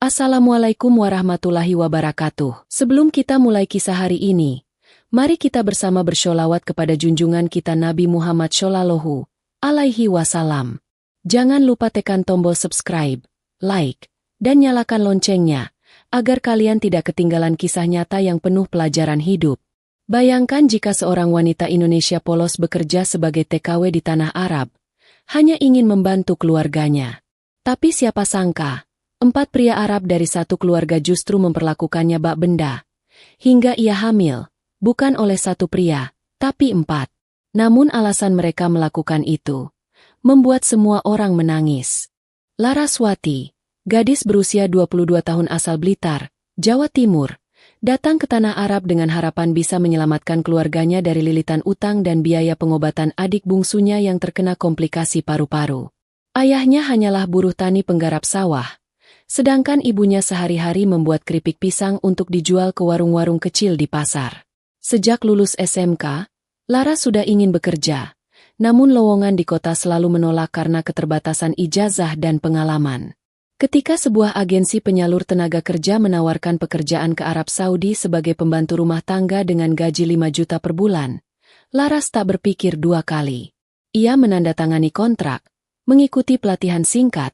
Assalamualaikum warahmatullahi wabarakatuh. Sebelum kita mulai kisah hari ini, mari kita bersama bersholawat kepada junjungan kita Nabi Muhammad Shallallahu Alaihi Wasallam. Jangan lupa tekan tombol subscribe, like, dan nyalakan loncengnya, agar kalian tidak ketinggalan kisah nyata yang penuh pelajaran hidup. Bayangkan jika seorang wanita Indonesia polos bekerja sebagai TKW di tanah Arab, hanya ingin membantu keluarganya. Tapi siapa sangka, 4 pria Arab dari satu keluarga justru memperlakukannya bak benda, hingga ia hamil, bukan oleh satu pria, tapi 4. Namun alasan mereka melakukan itu membuat semua orang menangis. Laraswati, gadis berusia 22 tahun asal Blitar, Jawa Timur, datang ke tanah Arab dengan harapan bisa menyelamatkan keluarganya dari lilitan utang dan biaya pengobatan adik bungsunya yang terkena komplikasi paru-paru. Ayahnya hanyalah buruh tani penggarap sawah, sedangkan ibunya sehari-hari membuat keripik pisang untuk dijual ke warung-warung kecil di pasar. Sejak lulus SMK, Lara sudah ingin bekerja, namun lowongan di kota selalu menolak karena keterbatasan ijazah dan pengalaman. Ketika sebuah agensi penyalur tenaga kerja menawarkan pekerjaan ke Arab Saudi sebagai pembantu rumah tangga dengan gaji 5 juta per bulan, Laras tak berpikir 2 kali. Ia menandatangani kontrak, mengikuti pelatihan singkat,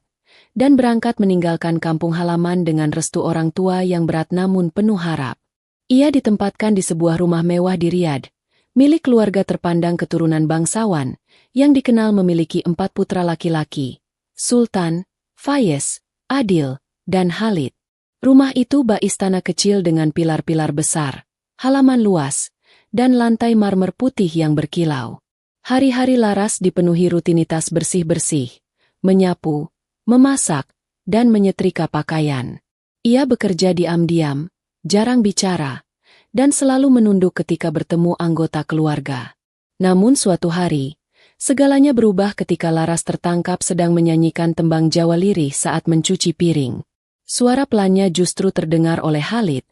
dan berangkat meninggalkan kampung halaman dengan restu orang tua yang berat namun penuh harap. Ia ditempatkan di sebuah rumah mewah di Riyadh, milik keluarga terpandang keturunan bangsawan, yang dikenal memiliki 4 putra laki-laki, Sultan, Fayez, Adil, dan Khalid. Rumah itu bak istana kecil dengan pilar-pilar besar, halaman luas, dan lantai marmer putih yang berkilau. Hari-hari Laras dipenuhi rutinitas bersih-bersih, menyapu, memasak, dan menyetrika pakaian. Ia bekerja diam-diam, jarang bicara, dan selalu menunduk ketika bertemu anggota keluarga. Namun suatu hari, segalanya berubah ketika Laras tertangkap sedang menyanyikan tembang Jawa lirih saat mencuci piring. Suara pelannya justru terdengar oleh Khalid,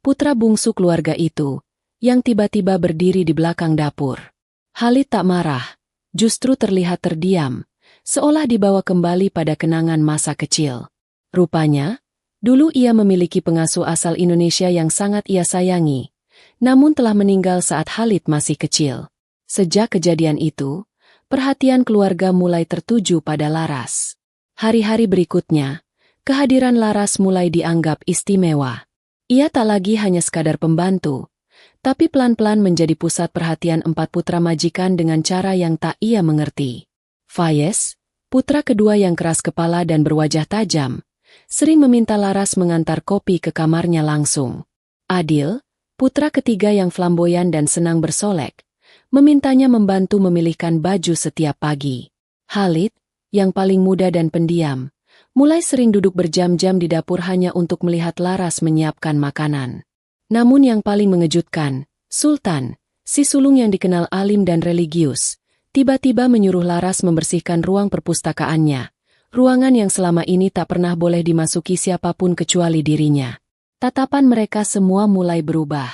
putra bungsu keluarga itu, yang tiba-tiba berdiri di belakang dapur. Khalid tak marah, justru terlihat terdiam, seolah dibawa kembali pada kenangan masa kecil. Rupanya, dulu ia memiliki pengasuh asal Indonesia yang sangat ia sayangi, namun telah meninggal saat Khalid masih kecil. Sejak kejadian itu, perhatian keluarga mulai tertuju pada Laras. Hari-hari berikutnya, kehadiran Laras mulai dianggap istimewa. Ia tak lagi hanya sekadar pembantu, tapi pelan-pelan menjadi pusat perhatian 4 putra majikan dengan cara yang tak ia mengerti. Fayez, putra kedua yang keras kepala dan berwajah tajam, sering meminta Laras mengantar kopi ke kamarnya langsung. Adil, putra ketiga yang flamboyan dan senang bersolek, memintanya membantu memilihkan baju setiap pagi. Khalid, yang paling muda dan pendiam, mulai sering duduk berjam-jam di dapur hanya untuk melihat Laras menyiapkan makanan. Namun yang paling mengejutkan, Sultan, si sulung yang dikenal alim dan religius, tiba-tiba menyuruh Laras membersihkan ruang perpustakaannya, ruangan yang selama ini tak pernah boleh dimasuki siapapun kecuali dirinya. Tatapan mereka semua mulai berubah.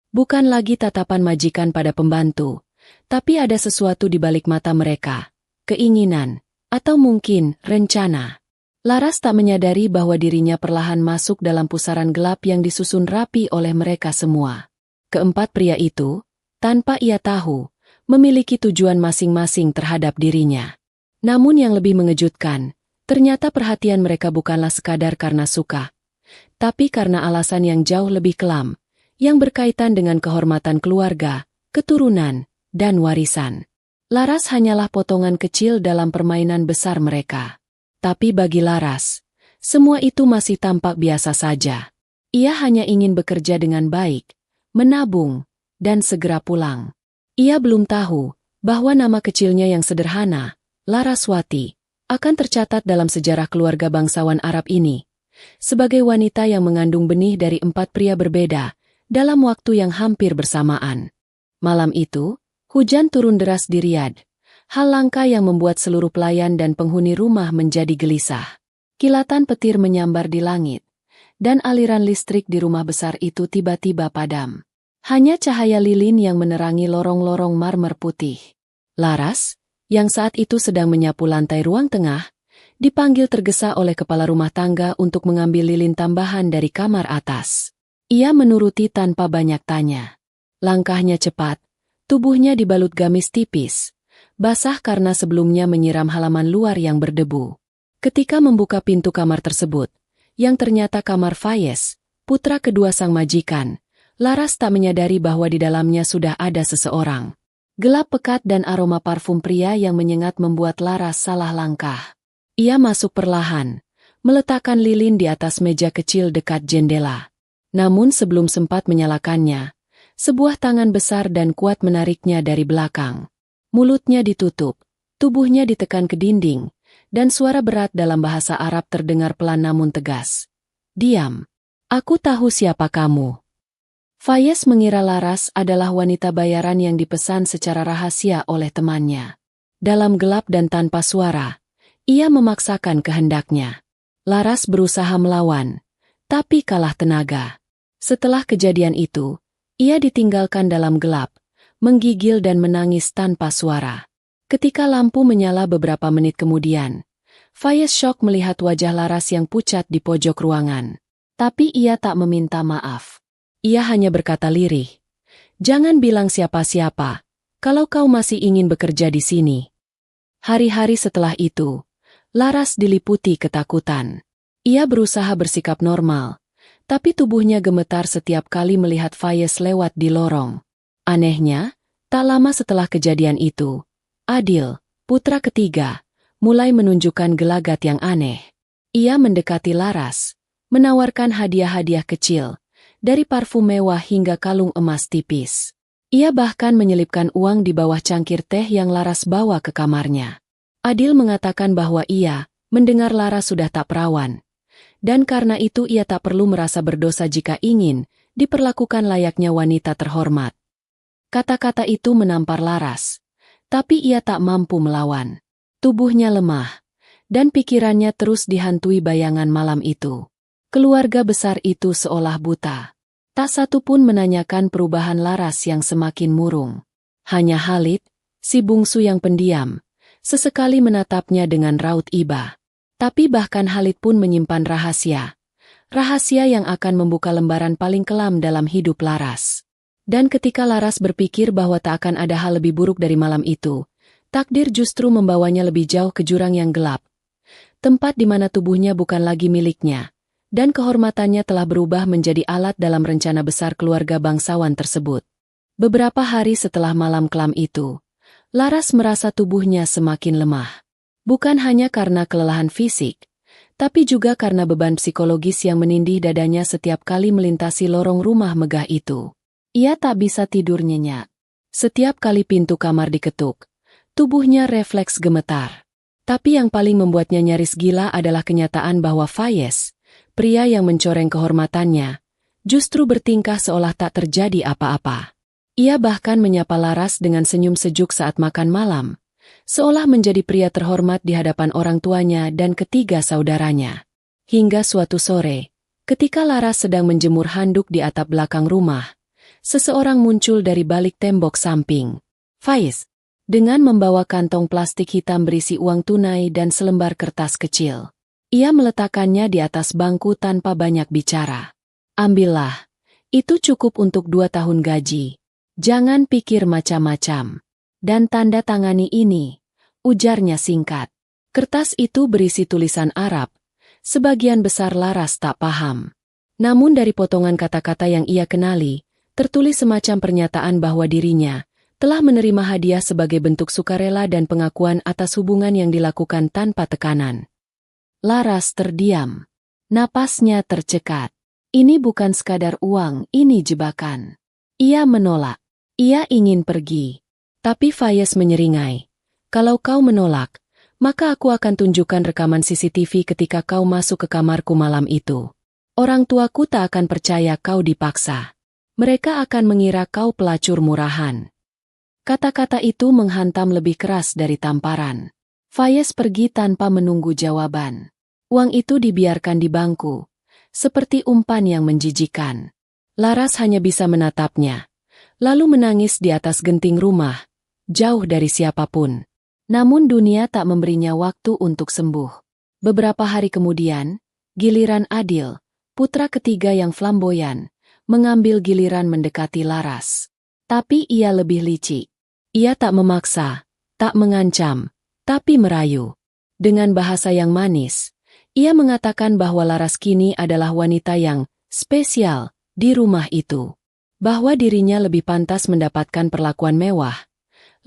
Bukan lagi tatapan majikan pada pembantu, tapi ada sesuatu di balik mata mereka, keinginan, atau mungkin rencana. Laras tak menyadari bahwa dirinya perlahan masuk dalam pusaran gelap yang disusun rapi oleh mereka semua. Keempat pria itu, tanpa ia tahu, memiliki tujuan masing-masing terhadap dirinya. Namun yang lebih mengejutkan, ternyata perhatian mereka bukanlah sekadar karena suka, tapi karena alasan yang jauh lebih kelam, yang berkaitan dengan kehormatan keluarga, keturunan, dan warisan. Laras hanyalah potongan kecil dalam permainan besar mereka. Tapi bagi Laras, semua itu masih tampak biasa saja. Ia hanya ingin bekerja dengan baik, menabung, dan segera pulang. Ia belum tahu bahwa nama kecilnya yang sederhana, Laraswati, akan tercatat dalam sejarah keluarga bangsawan Arab ini, sebagai wanita yang mengandung benih dari 4 pria berbeda, dalam waktu yang hampir bersamaan. Malam itu, hujan turun deras di Riyadh, hal langka yang membuat seluruh pelayan dan penghuni rumah menjadi gelisah. Kilatan petir menyambar di langit, dan aliran listrik di rumah besar itu tiba-tiba padam. Hanya cahaya lilin yang menerangi lorong-lorong marmer putih. Laras, yang saat itu sedang menyapu lantai ruang tengah, Dipanggil tergesa oleh kepala rumah tangga untuk mengambil lilin tambahan dari kamar atas. Ia menuruti tanpa banyak tanya. Langkahnya cepat, tubuhnya dibalut gamis tipis, basah karena sebelumnya menyiram halaman luar yang berdebu. Ketika membuka pintu kamar tersebut, yang ternyata kamar Fayez, putra kedua sang majikan, Laras tak menyadari bahwa di dalamnya sudah ada seseorang. Gelap pekat dan aroma parfum pria yang menyengat membuat Laras salah langkah. Ia masuk perlahan, meletakkan lilin di atas meja kecil dekat jendela. Namun sebelum sempat menyalakannya, sebuah tangan besar dan kuat menariknya dari belakang. Mulutnya ditutup, tubuhnya ditekan ke dinding, dan suara berat dalam bahasa Arab terdengar pelan namun tegas. "Diam. Aku tahu siapa kamu." Fayez mengira Laras adalah wanita bayaran yang dipesan secara rahasia oleh temannya. Dalam gelap dan tanpa suara, ia memaksakan kehendaknya. Laras berusaha melawan, tapi kalah tenaga. Setelah kejadian itu, ia ditinggalkan dalam gelap, menggigil dan menangis tanpa suara. Ketika lampu menyala beberapa menit kemudian, Fayez syok melihat wajah Laras yang pucat di pojok ruangan. Tapi ia tak meminta maaf. Ia hanya berkata lirih, "Jangan bilang siapa-siapa, kalau kau masih ingin bekerja di sini." Hari-hari setelah itu, Laras diliputi ketakutan. Ia berusaha bersikap normal, tapi tubuhnya gemetar setiap kali melihat Fayez lewat di lorong. Anehnya, tak lama setelah kejadian itu, Adil, putra ketiga, mulai menunjukkan gelagat yang aneh. Ia mendekati Laras, menawarkan hadiah-hadiah kecil, dari parfum mewah hingga kalung emas tipis. Ia bahkan menyelipkan uang di bawah cangkir teh yang Laras bawa ke kamarnya. Adil mengatakan bahwa ia mendengar Laras sudah tak perawan, dan karena itu ia tak perlu merasa berdosa jika ingin diperlakukan layaknya wanita terhormat. Kata-kata itu menampar Laras, tapi ia tak mampu melawan. Tubuhnya lemah, dan pikirannya terus dihantui bayangan malam itu. Keluarga besar itu seolah buta. Tak satu pun menanyakan perubahan Laras yang semakin murung. Hanya Khalid, si bungsu yang pendiam, sesekali menatapnya dengan raut iba. Tapi bahkan Khalid pun menyimpan rahasia. Rahasia yang akan membuka lembaran paling kelam dalam hidup Laras. Dan ketika Laras berpikir bahwa tak akan ada hal lebih buruk dari malam itu, takdir justru membawanya lebih jauh ke jurang yang gelap. Tempat di mana tubuhnya bukan lagi miliknya, dan kehormatannya telah berubah menjadi alat dalam rencana besar keluarga bangsawan tersebut. Beberapa hari setelah malam kelam itu, Laras merasa tubuhnya semakin lemah. Bukan hanya karena kelelahan fisik, tapi juga karena beban psikologis yang menindih dadanya setiap kali melintasi lorong rumah megah itu. Ia tak bisa tidur nyenyak. Setiap kali pintu kamar diketuk, tubuhnya refleks gemetar. Tapi yang paling membuatnya nyaris gila adalah kenyataan bahwa Fayez, pria yang mencoreng kehormatannya, justru bertingkah seolah tak terjadi apa-apa. Ia bahkan menyapa Laras dengan senyum sejuk saat makan malam, seolah menjadi pria terhormat di hadapan orang tuanya dan ketiga saudaranya. Hingga suatu sore, ketika Laras sedang menjemur handuk di atap belakang rumah, seseorang muncul dari balik tembok samping. Faiz, dengan membawa kantong plastik hitam berisi uang tunai dan selembar kertas kecil. Ia meletakkannya di atas bangku tanpa banyak bicara. "Ambillah, itu cukup untuk 2 tahun gaji. Jangan pikir macam-macam. Dan tanda tangani ini," ujarnya singkat. Kertas itu berisi tulisan Arab. Sebagian besar Laras tak paham. Namun dari potongan kata-kata yang ia kenali, tertulis semacam pernyataan bahwa dirinya telah menerima hadiah sebagai bentuk sukarela dan pengakuan atas hubungan yang dilakukan tanpa tekanan. Laras terdiam. Napasnya tercekat. Ini bukan sekadar uang, ini jebakan. Ia menolak. Ia ingin pergi. Tapi Fayez menyeringai. "Kalau kau menolak, maka aku akan tunjukkan rekaman CCTV ketika kau masuk ke kamarku malam itu. Orang tuaku tak akan percaya kau dipaksa. Mereka akan mengira kau pelacur murahan." Kata-kata itu menghantam lebih keras dari tamparan. Fayez pergi tanpa menunggu jawaban. Uang itu dibiarkan di bangku, seperti umpan yang menjijikan. Laras hanya bisa menatapnya, lalu menangis di atas genting rumah, jauh dari siapapun. Namun dunia tak memberinya waktu untuk sembuh. Beberapa hari kemudian, giliran Adil, putra ketiga yang flamboyan, mengambil giliran mendekati Laras. Tapi ia lebih licik. Ia tak memaksa, tak mengancam, tapi merayu. Dengan bahasa yang manis, ia mengatakan bahwa Laras kini adalah wanita yang spesial di rumah itu. Bahwa dirinya lebih pantas mendapatkan perlakuan mewah,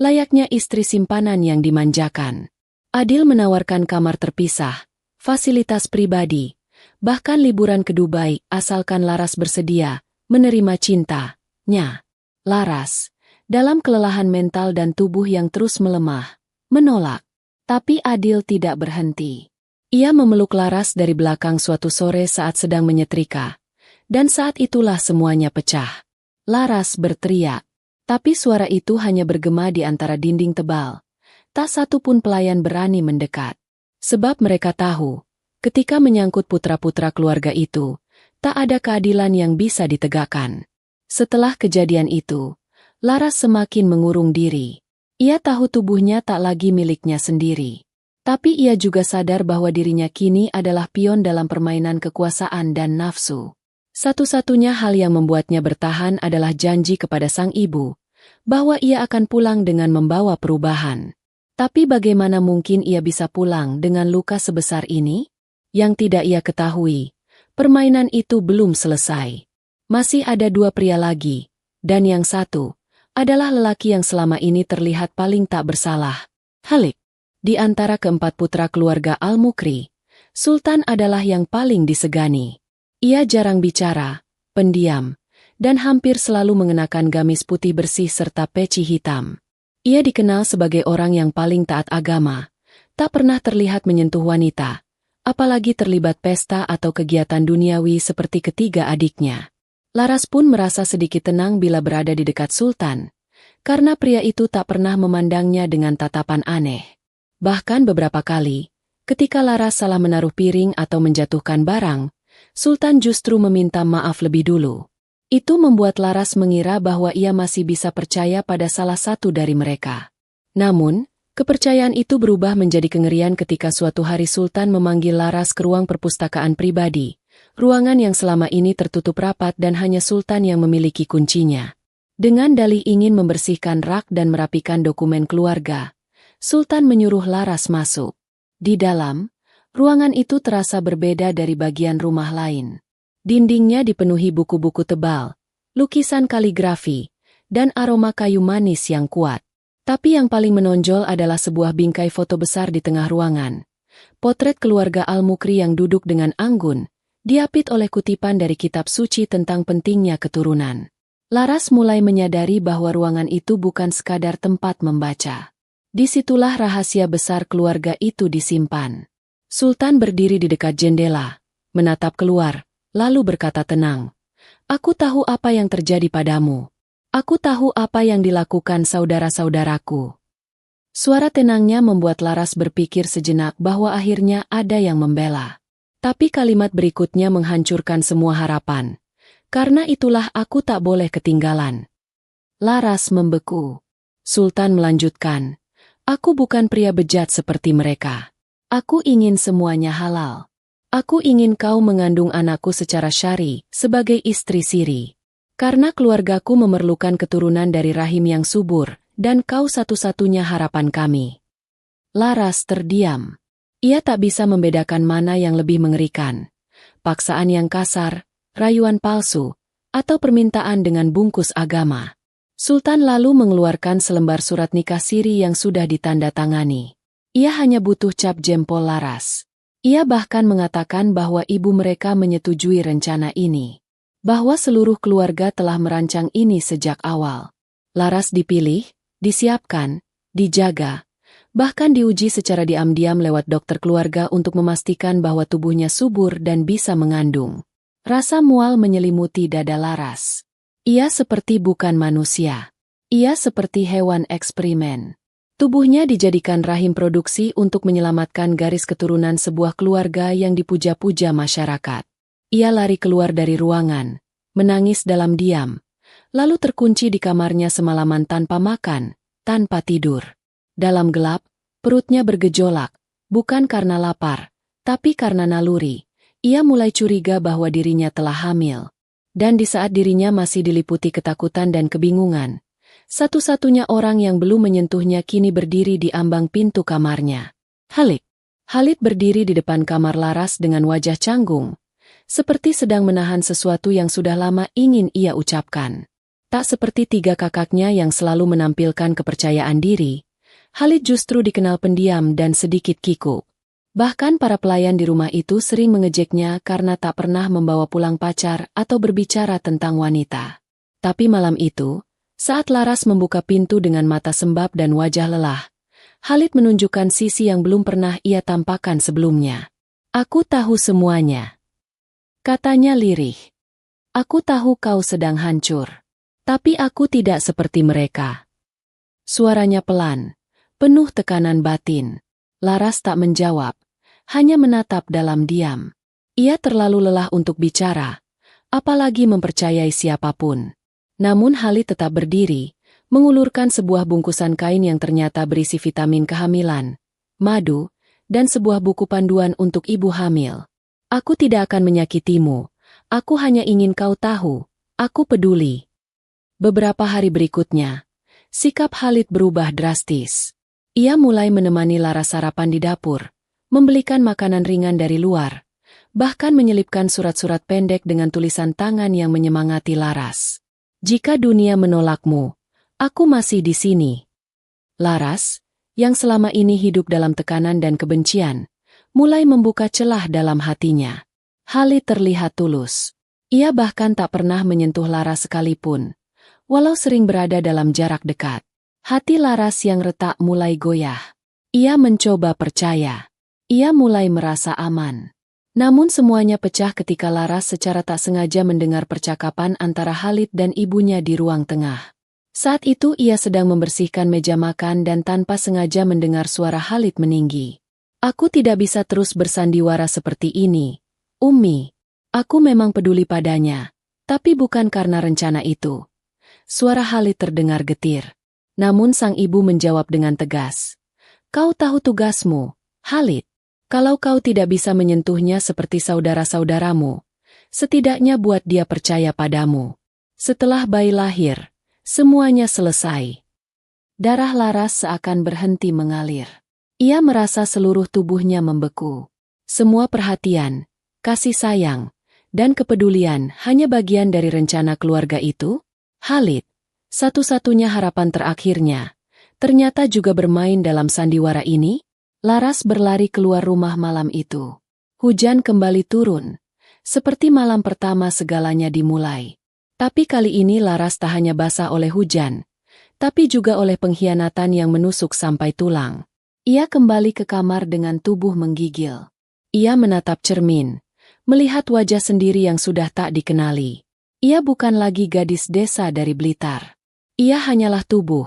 layaknya istri simpanan yang dimanjakan. Adil menawarkan kamar terpisah, fasilitas pribadi, bahkan liburan ke Dubai asalkan Laras bersedia menerima cintanya. Laras, dalam kelelahan mental dan tubuh yang terus melemah, menolak. Tapi Adil tidak berhenti. Ia memeluk Laras dari belakang suatu sore saat sedang menyetrika. Dan saat itulah semuanya pecah. Laras berteriak. Tapi suara itu hanya bergema di antara dinding tebal. Tak satu pun pelayan berani mendekat. Sebab mereka tahu, ketika menyangkut putra-putra keluarga itu, tak ada keadilan yang bisa ditegakkan. Setelah kejadian itu, Laras semakin mengurung diri. Ia tahu tubuhnya tak lagi miliknya sendiri. Tapi ia juga sadar bahwa dirinya kini adalah pion dalam permainan kekuasaan dan nafsu. Satu-satunya hal yang membuatnya bertahan adalah janji kepada sang ibu, bahwa ia akan pulang dengan membawa perubahan. Tapi bagaimana mungkin ia bisa pulang dengan luka sebesar ini? Yang tidak ia ketahui, permainan itu belum selesai. Masih ada dua pria lagi, dan yang satu adalah lelaki yang selama ini terlihat paling tak bersalah. Halik. Di antara keempat putra keluarga Al-Mukri, Sultan adalah yang paling disegani. Ia jarang bicara, pendiam, dan hampir selalu mengenakan gamis putih bersih serta peci hitam. Ia dikenal sebagai orang yang paling taat agama, tak pernah terlihat menyentuh wanita, apalagi terlibat pesta atau kegiatan duniawi seperti ketiga adiknya. Laras pun merasa sedikit tenang bila berada di dekat Sultan, karena pria itu tak pernah memandangnya dengan tatapan aneh. Bahkan beberapa kali, ketika Laras salah menaruh piring atau menjatuhkan barang, Sultan justru meminta maaf lebih dulu. Itu membuat Laras mengira bahwa ia masih bisa percaya pada salah satu dari mereka. Namun, kepercayaan itu berubah menjadi kengerian ketika suatu hari Sultan memanggil Laras ke ruang perpustakaan pribadi. Ruangan yang selama ini tertutup rapat dan hanya Sultan yang memiliki kuncinya. Dengan dalih ingin membersihkan rak dan merapikan dokumen keluarga, Sultan menyuruh Laras masuk. Di dalam, ruangan itu terasa berbeda dari bagian rumah lain. Dindingnya dipenuhi buku-buku tebal, lukisan kaligrafi, dan aroma kayu manis yang kuat. Tapi yang paling menonjol adalah sebuah bingkai foto besar di tengah ruangan. Potret keluarga Al-Mukri yang duduk dengan anggun, diapit oleh kutipan dari kitab suci tentang pentingnya keturunan. Laras mulai menyadari bahwa ruangan itu bukan sekadar tempat membaca. Disitulah rahasia besar keluarga itu disimpan. Sultan berdiri di dekat jendela, menatap keluar, lalu berkata tenang, "Aku tahu apa yang terjadi padamu. Aku tahu apa yang dilakukan saudara-saudaraku." Suara tenangnya membuat Laras berpikir sejenak bahwa akhirnya ada yang membela. Tapi kalimat berikutnya menghancurkan semua harapan. Karena itulah aku tak boleh ketinggalan. Laras membeku. Sultan melanjutkan, "Aku bukan pria bejat seperti mereka. Aku ingin semuanya halal. Aku ingin kau mengandung anakku secara syar'i sebagai istri siri. Karena keluargaku memerlukan keturunan dari rahim yang subur, dan kau satu-satunya harapan kami." Laras terdiam. Ia tak bisa membedakan mana yang lebih mengerikan. Paksaan yang kasar, rayuan palsu, atau permintaan dengan bungkus agama. Sultan lalu mengeluarkan selembar surat nikah siri yang sudah ditandatangani. Ia hanya butuh cap jempol Laras. Ia bahkan mengatakan bahwa ibu mereka menyetujui rencana ini. Bahwa seluruh keluarga telah merancang ini sejak awal. Laras dipilih, disiapkan, dijaga, bahkan diuji secara diam-diam lewat dokter keluarga untuk memastikan bahwa tubuhnya subur dan bisa mengandung. Rasa mual menyelimuti dada Laras. Ia seperti bukan manusia. Ia seperti hewan eksperimen. Tubuhnya dijadikan rahim produksi untuk menyelamatkan garis keturunan sebuah keluarga yang dipuja-puja masyarakat. Ia lari keluar dari ruangan, menangis dalam diam, lalu terkunci di kamarnya semalaman tanpa makan, tanpa tidur. Dalam gelap, perutnya bergejolak, bukan karena lapar, Tapi karena naluri, ia mulai curiga bahwa dirinya telah hamil. Dan di saat dirinya masih diliputi ketakutan dan kebingungan, satu-satunya orang yang belum menyentuhnya kini berdiri di ambang pintu kamarnya. Khalid berdiri di depan kamar Laras dengan wajah canggung, seperti sedang menahan sesuatu yang sudah lama ingin ia ucapkan. Tak seperti tiga kakaknya yang selalu menampilkan kepercayaan diri, Khalid justru dikenal pendiam dan sedikit kikuk. Bahkan para pelayan di rumah itu sering mengejeknya karena tak pernah membawa pulang pacar atau berbicara tentang wanita. Tapi malam itu, saat Laras membuka pintu dengan mata sembab dan wajah lelah, Khalid menunjukkan sisi yang belum pernah ia tampakkan sebelumnya. "Aku tahu semuanya," katanya lirih. "Aku tahu kau sedang hancur. Tapi aku tidak seperti mereka." Suaranya pelan, penuh tekanan batin. Laras tak menjawab, hanya menatap dalam diam. Ia terlalu lelah untuk bicara, apalagi mempercayai siapapun. Namun Khalid tetap berdiri, mengulurkan sebuah bungkusan kain yang ternyata berisi vitamin kehamilan, madu, dan sebuah buku panduan untuk ibu hamil. "Aku tidak akan menyakitimu, aku hanya ingin kau tahu, aku peduli." Beberapa hari berikutnya, sikap Khalid berubah drastis. Ia mulai menemani Laras sarapan di dapur, membelikan makanan ringan dari luar, bahkan menyelipkan surat-surat pendek dengan tulisan tangan yang menyemangati Laras. "Jika dunia menolakmu, aku masih di sini." Laras, yang selama ini hidup dalam tekanan dan kebencian, mulai membuka celah dalam hatinya. Khalid terlihat tulus. Ia bahkan tak pernah menyentuh Laras sekalipun, walau sering berada dalam jarak dekat. Hati Laras yang retak mulai goyah. Ia mencoba percaya. Ia mulai merasa aman. Namun semuanya pecah ketika Laras secara tak sengaja mendengar percakapan antara Khalid dan ibunya di ruang tengah. Saat itu ia sedang membersihkan meja makan dan tanpa sengaja mendengar suara Khalid meninggi. "Aku tidak bisa terus bersandiwara seperti ini, Ummi. Aku memang peduli padanya, tapi bukan karena rencana itu." Suara Khalid terdengar getir. Namun sang ibu menjawab dengan tegas, "Kau tahu tugasmu, Khalid. Kalau kau tidak bisa menyentuhnya seperti saudara-saudaramu, setidaknya buat dia percaya padamu." Setelah bayi lahir, semuanya selesai. Darah Laras seakan berhenti mengalir. Ia merasa seluruh tubuhnya membeku. Semua perhatian, kasih sayang, dan kepedulian hanya bagian dari rencana keluarga itu. Khalid, satu-satunya harapan terakhirnya, ternyata juga bermain dalam sandiwara ini. Laras berlari keluar rumah malam itu. Hujan kembali turun. Seperti malam pertama segalanya dimulai. Tapi kali ini Laras tak hanya basah oleh hujan, tapi juga oleh pengkhianatan yang menusuk sampai tulang. Ia kembali ke kamar dengan tubuh menggigil. Ia menatap cermin, melihat wajah sendiri yang sudah tak dikenali. Ia bukan lagi gadis desa dari Blitar. Ia hanyalah tubuh,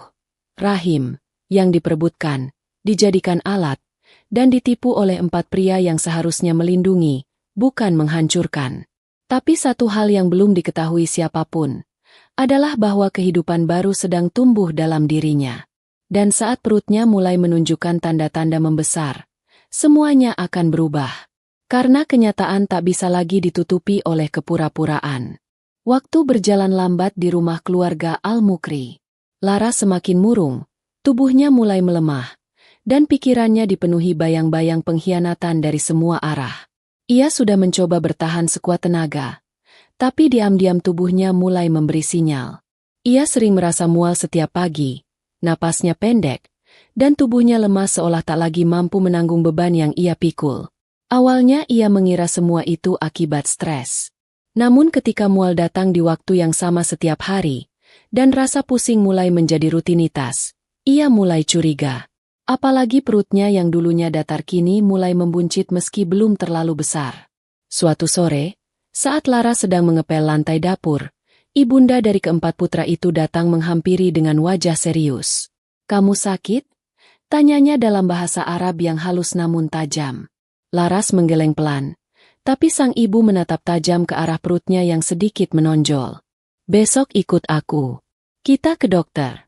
rahim, yang diperebutkan, dijadikan alat, dan ditipu oleh 4 pria yang seharusnya melindungi, bukan menghancurkan. Tapi satu hal yang belum diketahui siapapun, adalah bahwa kehidupan baru sedang tumbuh dalam dirinya. Dan saat perutnya mulai menunjukkan tanda-tanda membesar, semuanya akan berubah. Karena kenyataan tak bisa lagi ditutupi oleh kepura-puraan. Waktu berjalan lambat di rumah keluarga Al-Mukri. Laras semakin murung, tubuhnya mulai melemah, dan pikirannya dipenuhi bayang-bayang pengkhianatan dari semua arah. Ia sudah mencoba bertahan sekuat tenaga, tapi diam-diam tubuhnya mulai memberi sinyal. Ia sering merasa mual setiap pagi, napasnya pendek, dan tubuhnya lemas seolah tak lagi mampu menanggung beban yang ia pikul. Awalnya ia mengira semua itu akibat stres. Namun ketika mual datang di waktu yang sama setiap hari, dan rasa pusing mulai menjadi rutinitas, ia mulai curiga. Apalagi perutnya yang dulunya datar kini mulai membuncit meski belum terlalu besar. Suatu sore, saat Lara sedang mengepel lantai dapur, ibunda dari keempat putra itu datang menghampiri dengan wajah serius. "Kamu sakit?" tanyanya dalam bahasa Arab yang halus namun tajam. Laras menggeleng pelan, tapi sang ibu menatap tajam ke arah perutnya yang sedikit menonjol. "Besok ikut aku. Kita ke dokter."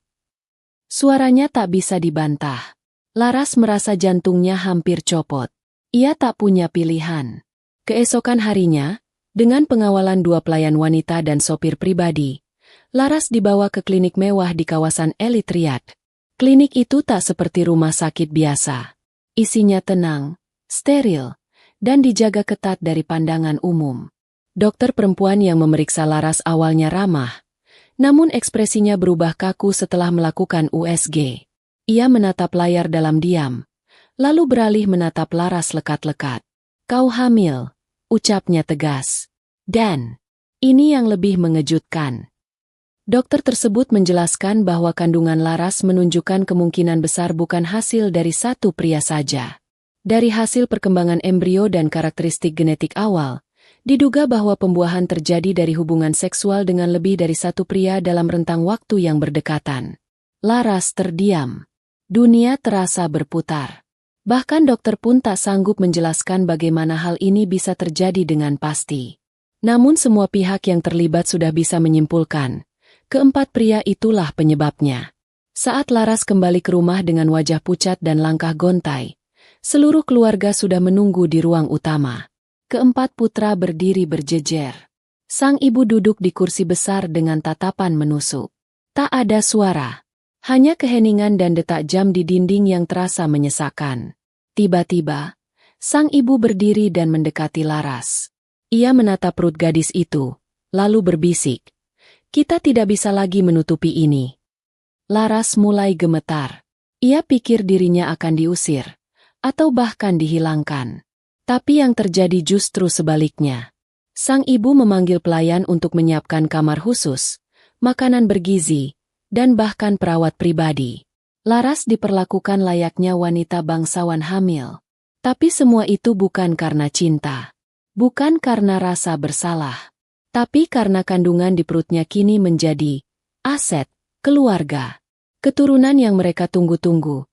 Suaranya tak bisa dibantah. Laras merasa jantungnya hampir copot. Ia tak punya pilihan. Keesokan harinya, dengan pengawalan 2 pelayan wanita dan sopir pribadi, Laras dibawa ke klinik mewah di kawasan elit Riyadh. Klinik itu tak seperti rumah sakit biasa. Isinya tenang, steril, dan dijaga ketat dari pandangan umum. Dokter perempuan yang memeriksa Laras awalnya ramah, namun ekspresinya berubah kaku setelah melakukan USG. Ia menatap layar dalam diam, lalu beralih menatap Laras lekat-lekat. "Kau hamil," ucapnya tegas. Dan ini yang lebih mengejutkan. Dokter tersebut menjelaskan bahwa kandungan Laras menunjukkan kemungkinan besar bukan hasil dari satu pria saja. Dari hasil perkembangan embrio dan karakteristik genetik awal, diduga bahwa pembuahan terjadi dari hubungan seksual dengan lebih dari satu pria dalam rentang waktu yang berdekatan. Laras terdiam. Dunia terasa berputar. Bahkan dokter pun tak sanggup menjelaskan bagaimana hal ini bisa terjadi dengan pasti. Namun semua pihak yang terlibat sudah bisa menyimpulkan, keempat pria itulah penyebabnya. Saat Laras kembali ke rumah dengan wajah pucat dan langkah gontai, seluruh keluarga sudah menunggu di ruang utama. Keempat putra berdiri berjejer. Sang ibu duduk di kursi besar dengan tatapan menusuk. Tak ada suara. Hanya keheningan dan detak jam di dinding yang terasa menyesakkan. Tiba-tiba, sang ibu berdiri dan mendekati Laras. Ia menatap perut gadis itu, lalu berbisik, "Kita tidak bisa lagi menutupi ini." Laras mulai gemetar. Ia pikir dirinya akan diusir, atau bahkan dihilangkan. Tapi yang terjadi justru sebaliknya. Sang ibu memanggil pelayan untuk menyiapkan kamar khusus, makanan bergizi, dan bahkan perawat pribadi. Laras diperlakukan layaknya wanita bangsawan hamil. Tapi semua itu bukan karena cinta. Bukan karena rasa bersalah. Tapi karena kandungan di perutnya kini menjadi aset keluarga. Keturunan yang mereka tunggu-tunggu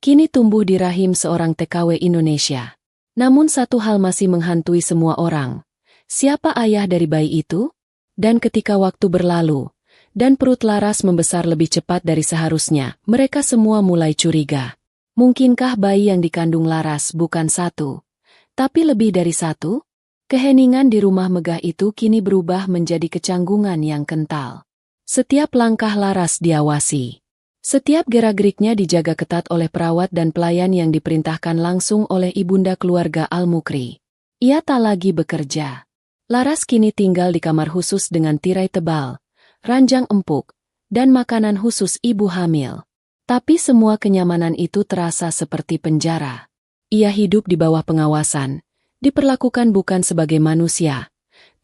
kini tumbuh di rahim seorang TKW Indonesia. Namun satu hal masih menghantui semua orang. Siapa ayah dari bayi itu? Dan ketika waktu berlalu, dan perut Laras membesar lebih cepat dari seharusnya, mereka semua mulai curiga. Mungkinkah bayi yang dikandung Laras bukan satu, tapi lebih dari satu? Keheningan di rumah megah itu kini berubah menjadi kecanggungan yang kental. Setiap langkah Laras diawasi. Setiap gerak-geriknya dijaga ketat oleh perawat dan pelayan yang diperintahkan langsung oleh ibunda keluarga Al-Mukri. Ia tak lagi bekerja. Laras kini tinggal di kamar khusus dengan tirai tebal, ranjang empuk, dan makanan khusus ibu hamil. Tapi semua kenyamanan itu terasa seperti penjara. Ia hidup di bawah pengawasan, diperlakukan bukan sebagai manusia,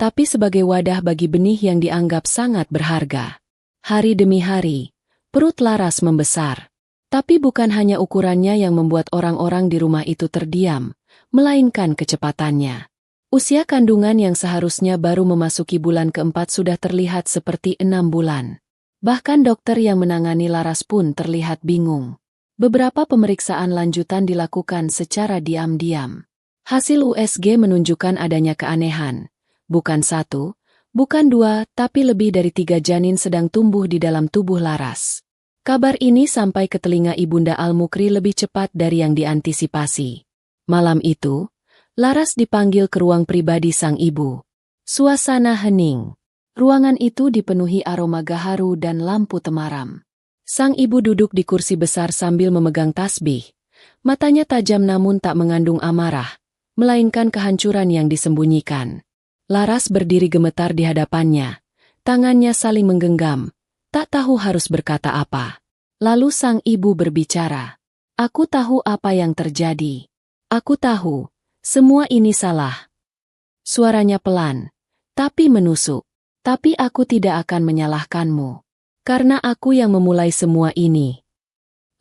tapi sebagai wadah bagi benih yang dianggap sangat berharga. Hari demi hari, perut Laras membesar. Tapi bukan hanya ukurannya yang membuat orang-orang di rumah itu terdiam, melainkan kecepatannya. Usia kandungan yang seharusnya baru memasuki bulan keempat sudah terlihat seperti 6 bulan. Bahkan dokter yang menangani Laras pun terlihat bingung. Beberapa pemeriksaan lanjutan dilakukan secara diam-diam. Hasil USG menunjukkan adanya keanehan. Bukan satu, bukan dua, tapi lebih dari 3 janin sedang tumbuh di dalam tubuh Laras. Kabar ini sampai ke telinga ibunda Al-Mukri lebih cepat dari yang diantisipasi. Malam itu, Laras dipanggil ke ruang pribadi sang ibu. Suasana hening. Ruangan itu dipenuhi aroma gaharu dan lampu temaram. Sang ibu duduk di kursi besar sambil memegang tasbih. Matanya tajam namun tak mengandung amarah, melainkan kehancuran yang disembunyikan. Laras berdiri gemetar di hadapannya. Tangannya saling menggenggam, tak tahu harus berkata apa. Lalu sang ibu berbicara. "Aku tahu apa yang terjadi. Aku tahu. Semua ini salah." Suaranya pelan, tapi menusuk. "Tapi aku tidak akan menyalahkanmu. Karena aku yang memulai semua ini."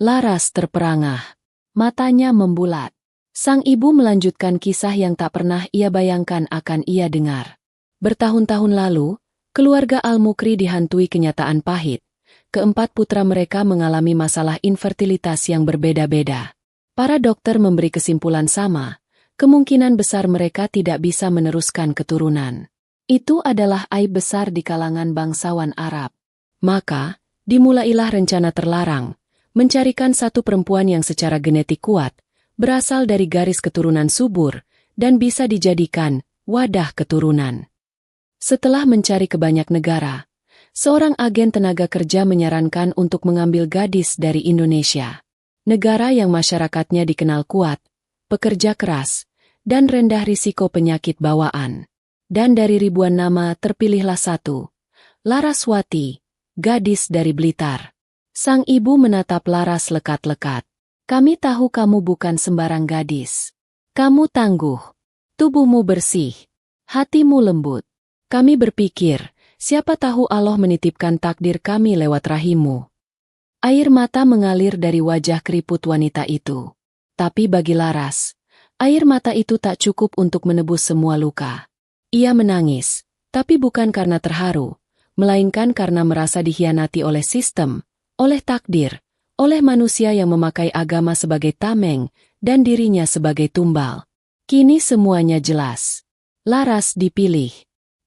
Laras terperangah. Matanya membulat. Sang ibu melanjutkan kisah yang tak pernah ia bayangkan akan ia dengar. Bertahun-tahun lalu, keluarga Al-Mukri dihantui kenyataan pahit. Keempat putra mereka mengalami masalah infertilitas yang berbeda-beda. Para dokter memberi kesimpulan sama. Kemungkinan besar mereka tidak bisa meneruskan keturunan. Itu adalah aib besar di kalangan bangsawan Arab. Maka, dimulailah rencana terlarang, mencarikan satu perempuan yang secara genetik kuat, berasal dari garis keturunan subur, dan bisa dijadikan wadah keturunan. Setelah mencari ke banyak negara, seorang agen tenaga kerja menyarankan untuk mengambil gadis dari Indonesia. Negara yang masyarakatnya dikenal kuat, pekerja keras, dan rendah risiko penyakit bawaan. Dan dari ribuan nama terpilihlah satu, Laraswati, gadis dari Blitar. Sang ibu menatap Laras lekat-lekat. Kami tahu kamu bukan sembarang gadis. Kamu tangguh, tubuhmu bersih, hatimu lembut. Kami berpikir, siapa tahu Allah menitipkan takdir kami lewat rahimmu. Air mata mengalir dari wajah keriput wanita itu. Tapi bagi Laras, air mata itu tak cukup untuk menebus semua luka. Ia menangis, tapi bukan karena terharu, melainkan karena merasa dikhianati oleh sistem, oleh takdir, oleh manusia yang memakai agama sebagai tameng dan dirinya sebagai tumbal. Kini semuanya jelas. Laras dipilih,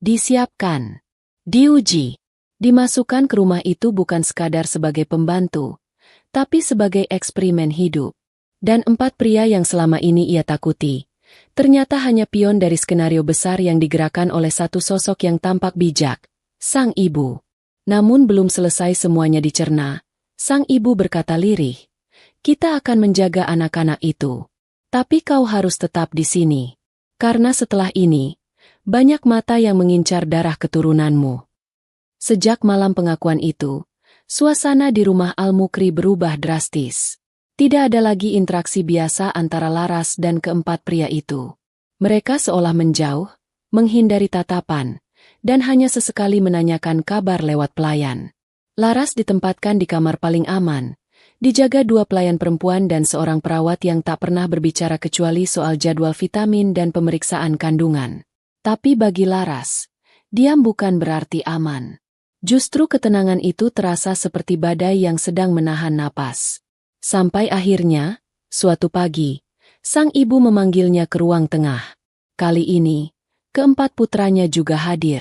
disiapkan, diuji, dimasukkan ke rumah itu bukan sekadar sebagai pembantu, tapi sebagai eksperimen hidup. Dan 4 pria yang selama ini ia takuti, ternyata hanya pion dari skenario besar yang digerakkan oleh satu sosok yang tampak bijak, sang ibu. Namun belum selesai semuanya dicerna, sang ibu berkata lirih, "Kita akan menjaga anak-anak itu. Tapi kau harus tetap di sini. Karena setelah ini, banyak mata yang mengincar darah keturunanmu." Sejak malam pengakuan itu, suasana di rumah Al-Mukri berubah drastis. Tidak ada lagi interaksi biasa antara Laras dan keempat pria itu. Mereka seolah menjauh, menghindari tatapan, dan hanya sesekali menanyakan kabar lewat pelayan. Laras ditempatkan di kamar paling aman, dijaga 2 pelayan perempuan dan seorang perawat yang tak pernah berbicara kecuali soal jadwal vitamin dan pemeriksaan kandungan. Tapi bagi Laras, diam bukan berarti aman. Justru ketenangan itu terasa seperti badai yang sedang menahan napas. Sampai akhirnya, suatu pagi, sang ibu memanggilnya ke ruang tengah. Kali ini, keempat putranya juga hadir.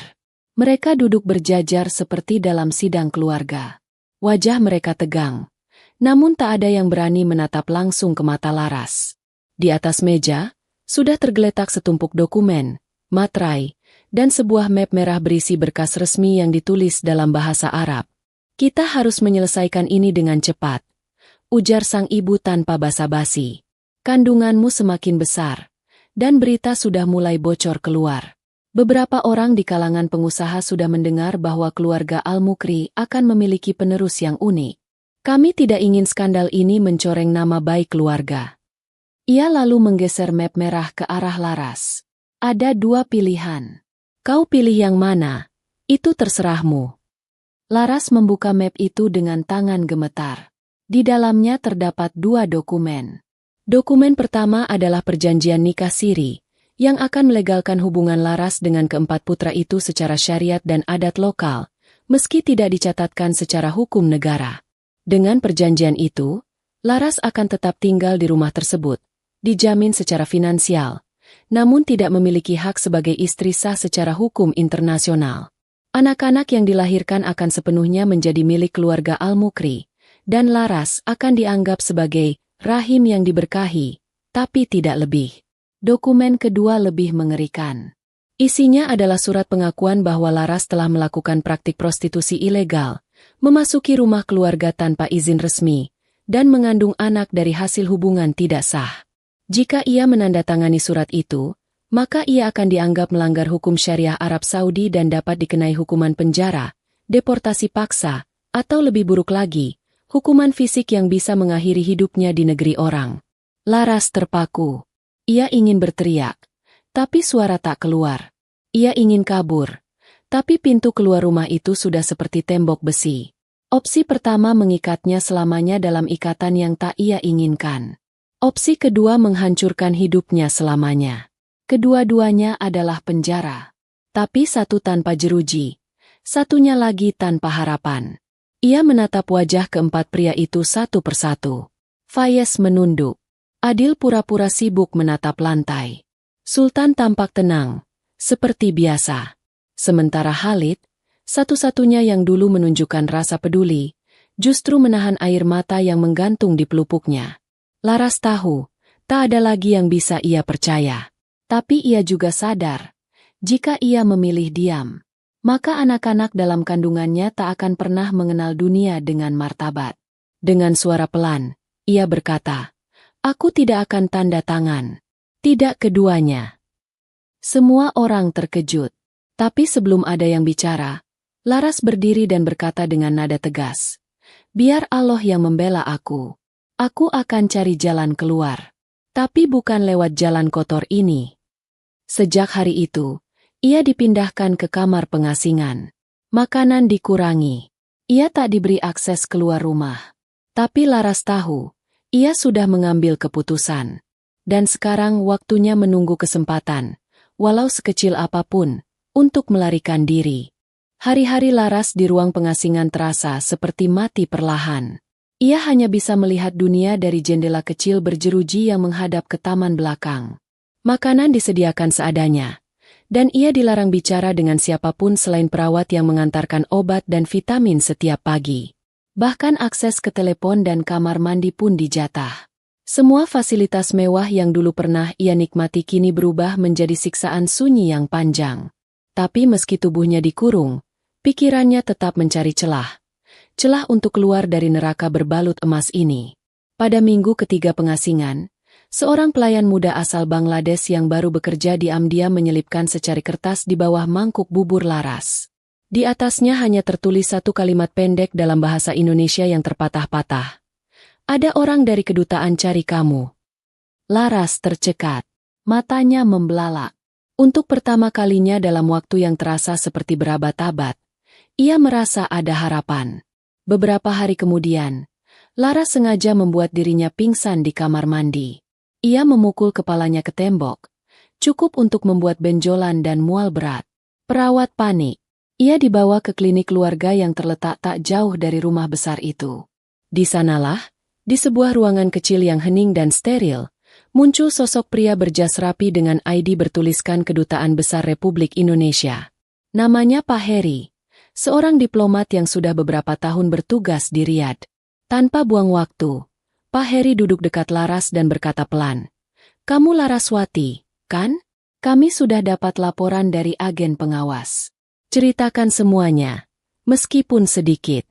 Mereka duduk berjajar seperti dalam sidang keluarga. Wajah mereka tegang, namun tak ada yang berani menatap langsung ke mata Laras. Di atas meja, sudah tergeletak setumpuk dokumen, materai, dan sebuah map merah berisi berkas resmi yang ditulis dalam bahasa Arab. "Kita harus menyelesaikan ini dengan cepat," ujar sang ibu tanpa basa-basi. "Kandunganmu semakin besar, dan berita sudah mulai bocor keluar. Beberapa orang di kalangan pengusaha sudah mendengar bahwa keluarga Al-Mukri akan memiliki penerus yang unik. Kami tidak ingin skandal ini mencoreng nama baik keluarga." Ia lalu menggeser map merah ke arah Laras. "Ada 2 pilihan. Kau pilih yang mana? Itu terserahmu." Laras membuka map itu dengan tangan gemetar. Di dalamnya terdapat 2 dokumen. Dokumen pertama adalah perjanjian nikah siri, yang akan melegalkan hubungan Laras dengan keempat putra itu secara syariat dan adat lokal, meski tidak dicatatkan secara hukum negara. Dengan perjanjian itu, Laras akan tetap tinggal di rumah tersebut, dijamin secara finansial, namun tidak memiliki hak sebagai istri sah secara hukum internasional. Anak-anak yang dilahirkan akan sepenuhnya menjadi milik keluarga Al-Mukri, dan Laras akan dianggap sebagai rahim yang diberkahi, tapi tidak lebih. Dokumen kedua lebih mengerikan. Isinya adalah surat pengakuan bahwa Laras telah melakukan praktik prostitusi ilegal, memasuki rumah keluarga tanpa izin resmi, dan mengandung anak dari hasil hubungan tidak sah. Jika ia menandatangani surat itu, maka ia akan dianggap melanggar hukum syariah Arab Saudi dan dapat dikenai hukuman penjara, deportasi paksa, atau lebih buruk lagi, hukuman fisik yang bisa mengakhiri hidupnya di negeri orang. Laras terpaku. Ia ingin berteriak, tapi suara tak keluar. Ia ingin kabur, tapi pintu keluar rumah itu sudah seperti tembok besi. Opsi pertama mengikatnya selamanya dalam ikatan yang tak ia inginkan. Opsi kedua menghancurkan hidupnya selamanya. Kedua-duanya adalah penjara. Tapi satu tanpa jeruji, satunya lagi tanpa harapan. Ia menatap wajah keempat pria itu satu persatu. Fayez menunduk. Adil pura-pura sibuk menatap lantai. Sultan tampak tenang, seperti biasa. Sementara Khalid, satu-satunya yang dulu menunjukkan rasa peduli, justru menahan air mata yang menggantung di pelupuknya. Laras tahu, Tak ada lagi yang bisa ia percaya. Tapi ia juga sadar, jika ia memilih diam, maka anak-anak dalam kandungannya tak akan pernah mengenal dunia dengan martabat. Dengan suara pelan, ia berkata, "Aku tidak akan tanda tangan." Tidak keduanya. Semua orang terkejut. Tapi sebelum ada yang bicara, Laras berdiri dan berkata dengan nada tegas, "Biar Allah yang membela aku. Aku akan cari jalan keluar. Tapi bukan lewat jalan kotor ini." Sejak hari itu, ia dipindahkan ke kamar pengasingan. Makanan dikurangi. Ia tak diberi akses keluar rumah. Tapi Laras tahu, ia sudah mengambil keputusan. Dan sekarang waktunya menunggu kesempatan, walau sekecil apapun, untuk melarikan diri. Hari-hari Laras di ruang pengasingan terasa seperti mati perlahan. Ia hanya bisa melihat dunia dari jendela kecil berjeruji yang menghadap ke taman belakang. Makanan disediakan seadanya, dan ia dilarang bicara dengan siapapun selain perawat yang mengantarkan obat dan vitamin setiap pagi. Bahkan akses ke telepon dan kamar mandi pun dijatah. Semua fasilitas mewah yang dulu pernah ia nikmati kini berubah menjadi siksaan sunyi yang panjang. Tapi meski tubuhnya dikurung, pikirannya tetap mencari celah. Celah untuk keluar dari neraka berbalut emas ini. Pada minggu ketiga pengasingan, seorang pelayan muda asal Bangladesh yang baru bekerja diam-diam menyelipkan secari kertas di bawah mangkuk bubur Laras. Di atasnya hanya tertulis satu kalimat pendek dalam bahasa Indonesia yang terpatah-patah. "Ada orang dari kedutaan cari kamu." Laras tercekat. Matanya membelalak. Untuk pertama kalinya dalam waktu yang terasa seperti berabad-abad, ia merasa ada harapan. Beberapa hari kemudian, Laras sengaja membuat dirinya pingsan di kamar mandi. Ia memukul kepalanya ke tembok, cukup untuk membuat benjolan dan mual berat. Perawat panik. Ia dibawa ke klinik keluarga yang terletak tak jauh dari rumah besar itu. Di sanalah, di sebuah ruangan kecil yang hening dan steril, muncul sosok pria berjas rapi dengan ID bertuliskan Kedutaan Besar Republik Indonesia. Namanya Pak Heri. Seorang diplomat yang sudah beberapa tahun bertugas di Riyadh. Tanpa buang waktu, Pak Heri duduk dekat Laras dan berkata pelan, "Kamu Laraswati, kan? Kami sudah dapat laporan dari agen pengawas. Ceritakan semuanya, meskipun sedikit."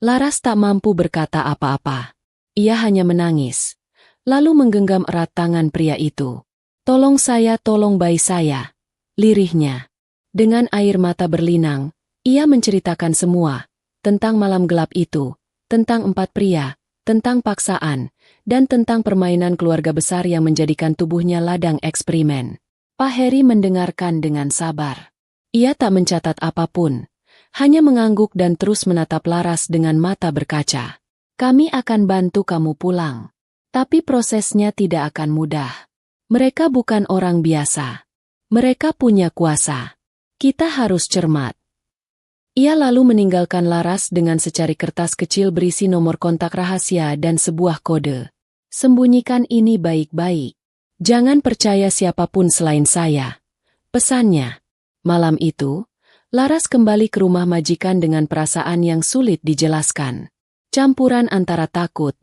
Laras tak mampu berkata apa-apa. Ia hanya menangis, lalu menggenggam erat tangan pria itu. "Tolong saya, tolong bayi saya," lirihnya. Dengan air mata berlinang, ia menceritakan semua, tentang malam gelap itu, tentang 4 pria, tentang paksaan, dan tentang permainan keluarga besar yang menjadikan tubuhnya ladang eksperimen. Pak Heri mendengarkan dengan sabar. Ia tak mencatat apapun, hanya mengangguk dan terus menatap Laras dengan mata berkaca. "Kami akan bantu kamu pulang. Tapi prosesnya tidak akan mudah. Mereka bukan orang biasa. Mereka punya kuasa. Kita harus cermat." Ia lalu meninggalkan Laras dengan secari kertas kecil berisi nomor kontak rahasia dan sebuah kode. "Sembunyikan ini baik-baik. Jangan percaya siapapun selain saya," pesannya. Malam itu, Laras kembali ke rumah majikan dengan perasaan yang sulit dijelaskan. Campuran antara takut,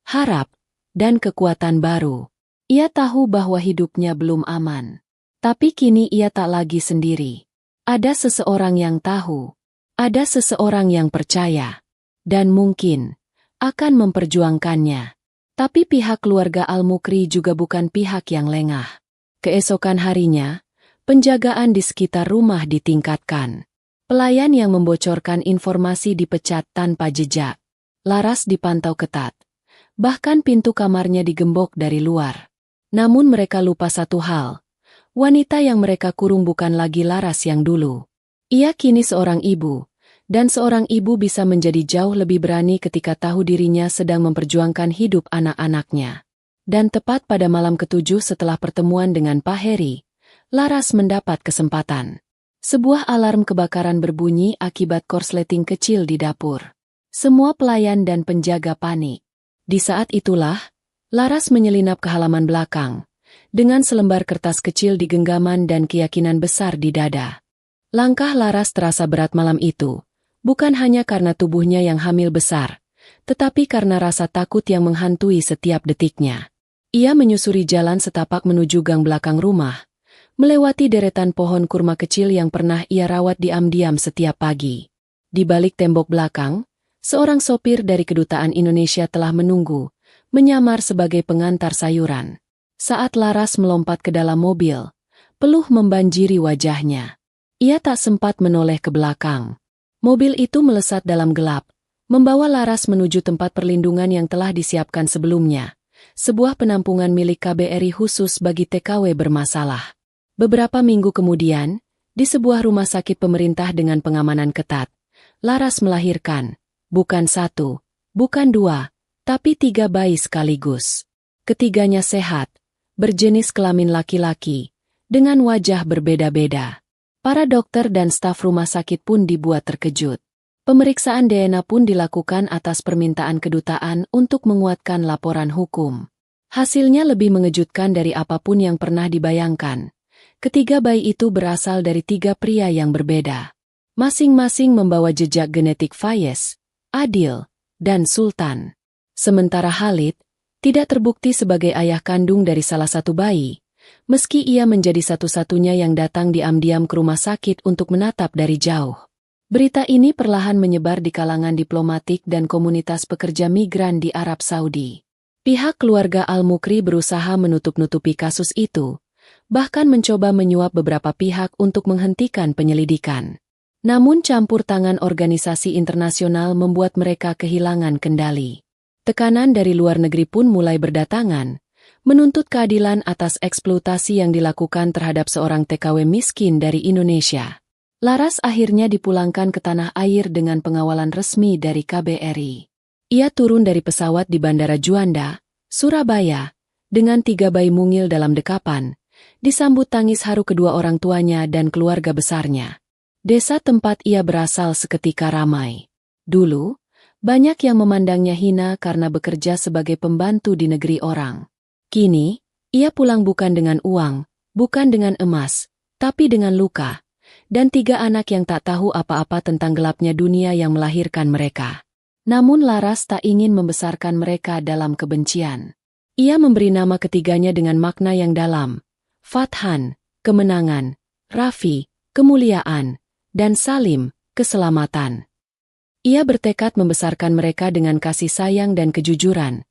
harap, dan kekuatan baru. Ia tahu bahwa hidupnya belum aman. Tapi kini ia tak lagi sendiri. Ada seseorang yang tahu. Ada seseorang yang percaya, dan mungkin akan memperjuangkannya. Tapi pihak keluarga Al-Mukri juga bukan pihak yang lengah. Keesokan harinya, penjagaan di sekitar rumah ditingkatkan. Pelayan yang membocorkan informasi dipecat tanpa jejak. Laras dipantau ketat. Bahkan pintu kamarnya digembok dari luar. Namun mereka lupa satu hal. Wanita yang mereka kurung bukan lagi Laras yang dulu. Ia kini seorang ibu, dan seorang ibu bisa menjadi jauh lebih berani ketika tahu dirinya sedang memperjuangkan hidup anak-anaknya. Dan tepat pada malam ke-7 setelah pertemuan dengan Pak Heri, Laras mendapat kesempatan. Sebuah alarm kebakaran berbunyi akibat korsleting kecil di dapur. Semua pelayan dan penjaga panik. Di saat itulah, Laras menyelinap ke halaman belakang, dengan selembar kertas kecil di genggaman dan keyakinan besar di dada. Langkah Laras terasa berat malam itu, bukan hanya karena tubuhnya yang hamil besar, tetapi karena rasa takut yang menghantui setiap detiknya. Ia menyusuri jalan setapak menuju gang belakang rumah, melewati deretan pohon kurma kecil yang pernah ia rawat diam-diam setiap pagi. Di balik tembok belakang, seorang sopir dari Kedutaan Indonesia telah menunggu, menyamar sebagai pengantar sayuran. Saat Laras melompat ke dalam mobil, peluh membanjiri wajahnya. Ia tak sempat menoleh ke belakang. Mobil itu melesat dalam gelap, membawa Laras menuju tempat perlindungan yang telah disiapkan sebelumnya. Sebuah penampungan milik KBRI khusus bagi TKW bermasalah. Beberapa minggu kemudian, di sebuah rumah sakit pemerintah dengan pengamanan ketat, Laras melahirkan, bukan 1, bukan 2, tapi 3 bayi sekaligus. Ketiganya sehat, berjenis kelamin laki-laki, dengan wajah berbeda-beda. Para dokter dan staf rumah sakit pun dibuat terkejut. Pemeriksaan DNA pun dilakukan atas permintaan kedutaan untuk menguatkan laporan hukum. Hasilnya lebih mengejutkan dari apapun yang pernah dibayangkan. Ketiga bayi itu berasal dari 3 pria yang berbeda. Masing-masing membawa jejak genetik Fayez, Adil, dan Sultan. Sementara Khalid tidak terbukti sebagai ayah kandung dari salah satu bayi, meski ia menjadi satu-satunya yang datang diam-diam ke rumah sakit untuk menatap dari jauh. Berita ini perlahan menyebar di kalangan diplomatik dan komunitas pekerja migran di Arab Saudi. Pihak keluarga Al-Mukri berusaha menutup-nutupi kasus itu, bahkan mencoba menyuap beberapa pihak untuk menghentikan penyelidikan. Namun campur tangan organisasi internasional membuat mereka kehilangan kendali. Tekanan dari luar negeri pun mulai berdatangan, menuntut keadilan atas eksploitasi yang dilakukan terhadap seorang TKW miskin dari Indonesia. Laras akhirnya dipulangkan ke tanah air dengan pengawalan resmi dari KBRI. Ia turun dari pesawat di Bandara Juanda, Surabaya, dengan 3 bayi mungil dalam dekapan, disambut tangis haru kedua orang tuanya dan keluarga besarnya. Desa tempat ia berasal seketika ramai. Dulu, banyak yang memandangnya hina karena bekerja sebagai pembantu di negeri orang. Kini, ia pulang bukan dengan uang, bukan dengan emas, tapi dengan luka. Dan 3 anak yang tak tahu apa-apa tentang gelapnya dunia yang melahirkan mereka. Namun Laras tak ingin membesarkan mereka dalam kebencian. Ia memberi nama ketiganya dengan makna yang dalam. Fathan, kemenangan, Rafi, kemuliaan, dan Salim, keselamatan. Ia bertekad membesarkan mereka dengan kasih sayang dan kejujuran,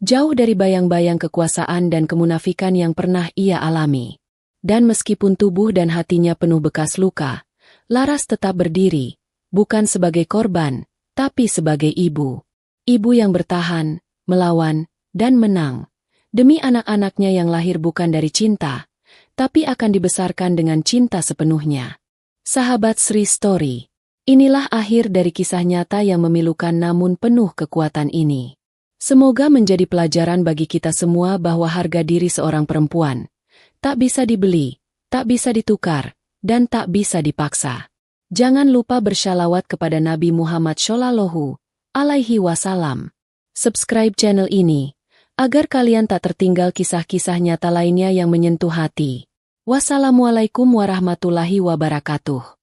jauh dari bayang-bayang kekuasaan dan kemunafikan yang pernah ia alami. Dan meskipun tubuh dan hatinya penuh bekas luka, Laras tetap berdiri, bukan sebagai korban, tapi sebagai ibu. Ibu yang bertahan, melawan, dan menang. Demi anak-anaknya yang lahir bukan dari cinta, tapi akan dibesarkan dengan cinta sepenuhnya. Sahabat Sri Story, inilah akhir dari kisah nyata yang memilukan namun penuh kekuatan ini. Semoga menjadi pelajaran bagi kita semua bahwa harga diri seorang perempuan tak bisa dibeli, tak bisa ditukar, dan tak bisa dipaksa. Jangan lupa bersyalawat kepada Nabi Muhammad Shallallahu Alaihi Wasallam. Subscribe channel ini, agar kalian tak tertinggal kisah-kisah nyata lainnya yang menyentuh hati. Wassalamualaikum warahmatullahi wabarakatuh.